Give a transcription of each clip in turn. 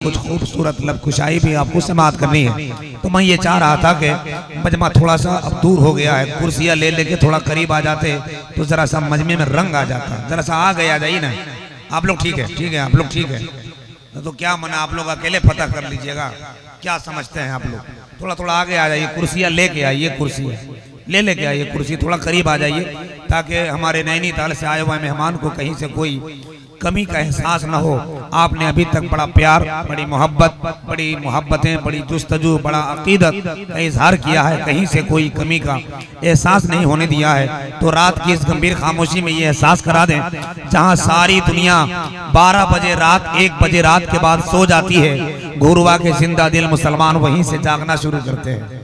कुछ खूबसूरत लबकुशाई भी आपको समाअत करनी है। तो मैं ये चाह रहा था कि मजमा थोड़ा सा अब दूर हो गया है, कुर्सियाँ ले लेके थोड़ा करीब आ जाते तो जरा सा मजमे में रंग आ जाता, जरा सा आगे आ जाइए ना। आप लोग ठीक है, ठीक है, आप लोग ठीक है तो क्या मना, आप लोग अकेले पता कर लीजिएगा, क्या समझते हैं आप लोग। थोड़ा थोड़ा आगे आ जाइए, कुर्सियाँ लेके आइए, कुर्सियाँ लेके आइए, कुर्सी थोड़ा करीब आ जाइए ताकि हमारे नैनीताल से आए हुए मेहमान को कहीं से कोई कमी का एहसास न हो। आपने अभी तक बड़ा प्यार, बड़ी मोहब्बत, बड़ी मोहब्बतें, बड़ी जुस्तजू, बड़ा अकीदत का इजहार किया है, कहीं से कोई कमी का एहसास नहीं होने दिया है। तो रात की इस गंभीर खामोशी में ये एहसास करा दें, जहां सारी दुनिया 12 बजे रात, 1 बजे रात के बाद सो जाती है, घुरवा के जिंदा दिल मुसलमान वहीं से जागना शुरू करते हैं,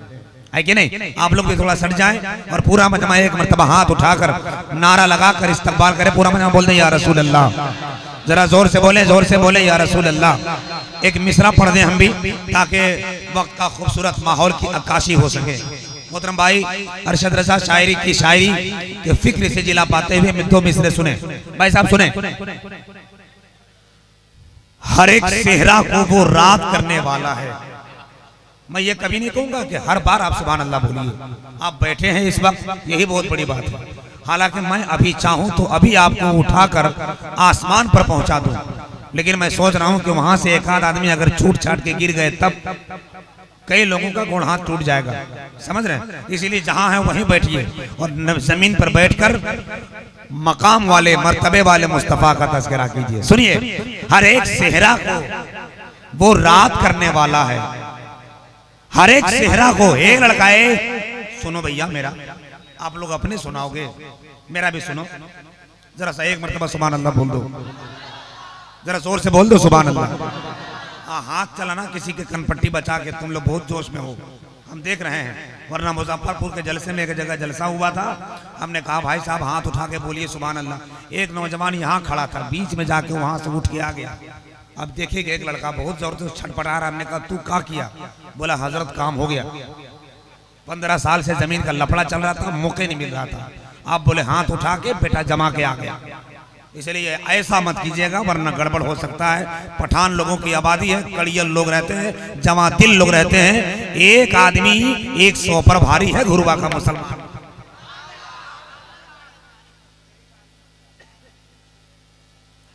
है कि नहीं। आप लोग भी थोड़ा सट जाएं और पूरा मजमा एक मर्तबा हाथ उठाकर नारा लगाकर इस्तकबाल करें। पूरा मजमा बोल दें या रसूल अल्लाह, जरा जोर से बोले, जोर से बोले या रसूल अल्लाह। एक मिसरा पढ़ दें हम भी ताकि वक्त का खूबसूरत माहौल की अक्काशी हो सके। मोहतरम भाई अरशद रजा शायरी की शायरी के फिक्र से जिला पाते हुए 2 मिसरे सुने। भाई साहब सुने। हर एक सेहरा को वो रात करने वाला है। मैं ये कभी नहीं कहूंगा कि हर बार आप सुभान अल्लाह बोलिए। आप बैठे हैं इस वक्त, यही बहुत बड़ी बात है। हालांकि मैं अभी चाहूं तो अभी आपको उठाकर आसमान पर पहुंचा दूं, लेकिन मैं सोच रहा हूं कि वहां से एक आध आदमी अगर छूट छाट के गिर गए तब कई लोगों का गोड़ हाथ टूट जाएगा, समझ रहे हैं। इसीलिए जहां है वहीं बैठिए और जमीन पर बैठकर मकाम वाले, मर्तबे वाले मुस्तफा का तज़किरा कीजिए। सुनिए, हर एक सेहरा को वो रात करने वाला है। हर एक सेहरा को एक लड़का है। सुनो भैया मेरा, आप लोग अपने सुनाओगे, मेरा भी सुनो। जरा सा एक मर्तबा सुभान अल्लाह बोल दो, जरा जोर से बोल दो सुभान अल्लाह। हाँ, हाथ चलाना किसी के कनपट्टी बचा के, तुम लोग बहुत जोश में हो, हम देख रहे हैं। वरना मुजफ्फरपुर के जलसे में एक जगह जलसा हुआ था, हमने कहा भाई साहब हाथ उठा के बोलिए सुभान अल्लाह। एक नौजवान यहाँ खड़ा था, बीच में जाके वहां से उठ के आ गया। अब देखिए एक लड़का बहुत जोर से छटपटा रहा। हमने कहा तू क्या किया? बोला हजरत काम हो गया। 15 साल से जमीन का लफड़ा चल रहा था, मौके नहीं मिल रहा था। आप बोले हाथ उठा के बेटा जमा के आ गया। इसलिए ऐसा मत कीजिएगा वरना गड़बड़ हो सकता है। पठान लोगों की आबादी है, कड़ियल लोग रहते हैं, जमा दिल लोग रहते हैं। एक आदमी 100 पर भारी है, घुरवा का मुसलमान।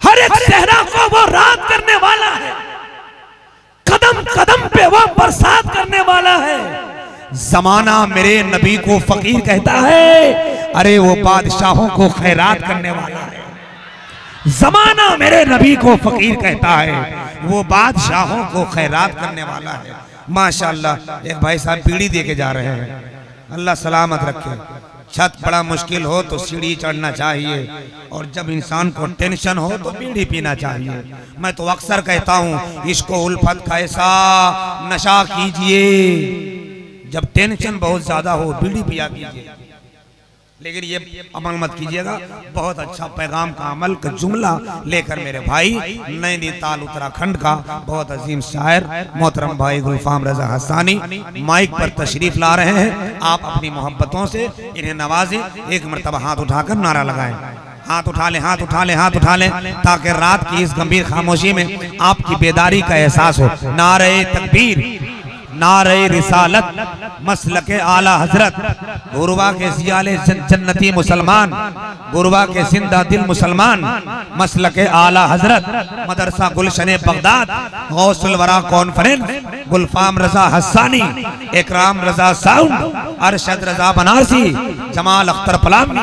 हर एक सेहरा को वो रात करने वाला है, कदम कदम पे वो बरसात करने वाला है। जमाना मेरे नबी को फकीर कहता है, अरे वो बादशाहों को खैरात करने वाला है। जमाना मेरे नबी को फकीर कहता है, वो बादशाहों को खैरात करने वाला है। माशाअल्लाह एक भाई साहब बीड़ी दे के जा रहे हैं, अल्लाह सलामत रखे। छत बड़ा मुश्किल हो तो सीढ़ी चढ़ना चाहिए, और जब इंसान को टेंशन हो तो बीड़ी पीना चाहिए। मैं तो अक्सर कहता हूँ इसको उल्फत का ऐसा नशा कीजिए, जब टेंशन बहुत ज्यादा हो बीड़ी पिया कीजिए। लेकिन ये अमल मत कीजिएगा। बहुत अच्छा पैगाम का अमल का जुमला लेकर मेरे भाई नैनीताल उत्तराखंड का बहुत अजीम शायर मोहतरम भाई गुलफाम रजा हसानी माइक पर तशरीफ ला रहे हैं। आप अपनी मोहब्बतों से इन्हें नवाजें। एक मरतबा हाथ उठाकर नारा लगाएं। हाथ उठा लें, हाथ उठा लें, हाथ उठा लें, ताकि रात की इस गंभीर खामोशी में आपकी बेदारी का एहसास हो। नारे तकबीर, नारे रिसालत, मसलके आला हजरत, गुरवा के जियाले जन्नती मुसलमान, गुरवा के जिंदा दिल मुसलमान, मसलके आला हजरत, मदरसा गुलशन बगदाद, गौसुल वरा कॉन्फ्रेंस, गुलफाम रजा हसानी, इकराम रजा साउंड, अरशद रजा बनारसी, जमाल अख्तर पलामी,